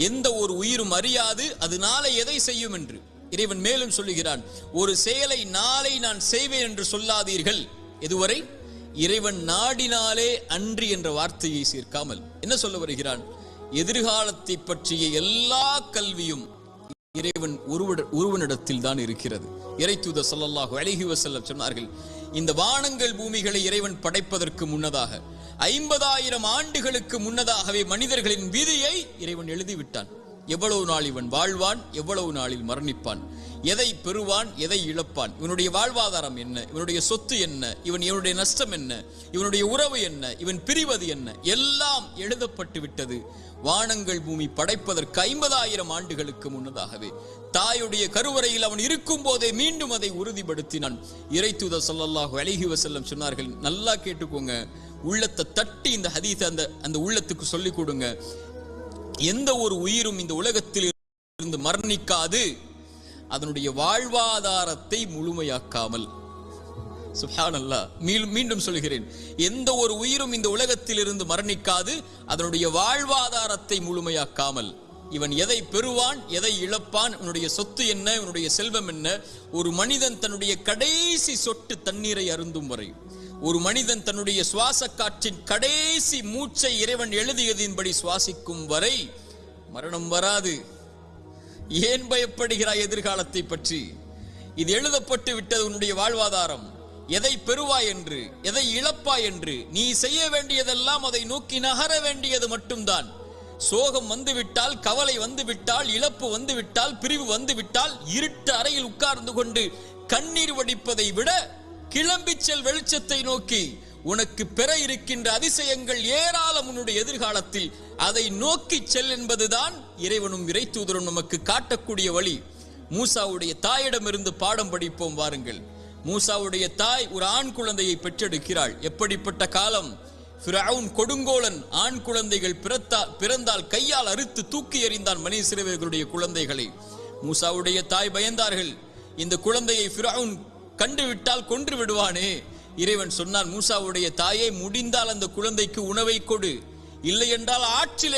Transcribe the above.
எந்த ஒரு உயிரும் அறியாது அது நாளை எதை செய்யும் என்று. இறைவன் மேலும் சொல்லுகிறான், ஒரு செயலை நாளை நான் செய்வேன் என்று சொல்லாதீர்கள். எதுவரை? இறைவன் நாடினாலே அன்றி என்ற வார்த்தையை சேர்க்காமல் என்ன சொல்ல வருகிறான்? எதிர்காலத்தை பற்றிய எல்லா கல்வியும் இறைவன் ஒருவனிடத்தில் தான் இருக்கிறது. இறைத்தூதர் ஸல்லல்லாஹு அலைஹி வஸல்லம் சொன்னார்கள், இந்த வானங்கள் பூமிகளை இறைவன் படைப்பதற்கு முன்னதாக 50,000 ஆண்டுகளுக்கு முன்னதாகவே மனிதர்களின் விதியை இறைவன் எழுதிவிட்டான். எவ்வளவு நாள் இவன் வாழ்வான், எவ்வளவு நாளில் மரணிப்பான், எதை பெறுவான், எதை இழப்பான், இவனுடைய வாழ்வாதாரம் என்ன, இவனுடைய சொத்து என்ன, இவனுடைய நஷ்டம் என்ன, இவனுடைய உறவு என்ன, இவன் பிரிவது என்ன, எல்லாம் எழுதப்பட்டு விட்டது. வானங்கள் பூமி படைப்பதற்கு 50,000 ஆண்டுகளுக்கு முன்னதாகவே தாயுடைய கருவறையில் அவன் இருக்கும் போதே மீண்டும் அதை உறுதிப்படுத்தினான். இறைத்தூதர் ஸல்லல்லாஹு அலைஹி வஸல்லம் சொன்னார்கள், நல்லா கேட்டுக்கோங்க, உள்ளத்தை தட்டி இந்த ஹதீஸ் அந்த உள்ளத்துக்கு சொல்லிக் கொடுங்க. எந்த ஒரு உயிரும் இந்த உலகத்தில் இருந்து மரணிக்காது அதனுடைய வாழ்வாதாரத்தை முழுமையாக்காமல். சுப்ஹானல்லாஹ், மீண்டும் சொல்கிறேன், எந்த ஒரு உயிரும் இந்த உலகத்தில் இருந்து மரணிக்காது அதனுடைய வாழ்வாதாரத்தை முழுமையாக்காமல். இவன் எதை பெறுவான், எதை இழப்பான், இவனுடைய சொத்து என்ன, இவனுடைய செல்வம் என்ன. ஒரு மனிதன் தன்னுடைய கடைசி சொட்டு தண்ணீரை அருந்தும் வரை, ஒரு மனிதன் தன்னுடைய சுவாச காற்றின் கடைசி மூச்சை இறைவன் எழுதியதின்படி சுவாசிக்கும் வரை மரணம் வராது. ஏன் பயப்படுகிறாய் எதிர்காலத்தை பற்றி? இது எழுதப்பட்டு விட்டது உன்னுடைய வாழ்வாதாரம். எதை பெறுவாய் என்று, எதை இழப்பாய் என்று. நீ செய்ய வேண்டியதெல்லாம் அதை நோக்கி நகர வேண்டியது மட்டும்தான். சோகம் வந்துவிட்டால், கவலை வந்துவிட்டால், இழப்பு வந்துவிட்டால், பிரிவு வந்துவிட்டால், இருட்டு அறையில் உட்கார்ந்து கொண்டு கண்ணீர் வடிப்பதை விட கிளம்பி செல் வெளிச்சத்தை நோக்கி. உனக்கு பெற இருக்கின்ற அதிசயங்கள் ஏராளம் உன்னுடைய எதிர்காலத்தில். அதை நோக்கி செல் என்பதுதான் இறைவனும் இறைத்தூதரும் நமக்கு காட்டக்கூடிய வழி. மூசாவுடைய தாயிடமிருந்து பாடம் படிப்போம் வாருங்கள். மூசாவுடைய தாய் ஒரு ஆண் குழந்தையை பெற்றெடுக்கிறாள். எப்படிப்பட்ட காலம்! ஃபிரௌன் கொடுங்கோலன் ஆண் குழந்தைகள் பிறந்தால் கையால் அறுத்து தூக்கி எறிந்தான் பனி இஸ்ரவேலர்களுடைய குழந்தைகளை. மூசாவுடைய தாய் பயந்தார்கள், இந்த குழந்தையை ஃபிரௌன் கண்டுவிட்டால் கொன்று விடுவானே. இறைவன் சொன்னான், மூசாவுடைய தாயை முடிந்தால் அந்த குழந்தைக்கு உணவை கொடு, இல்லை என்றால் ஆற்றிலே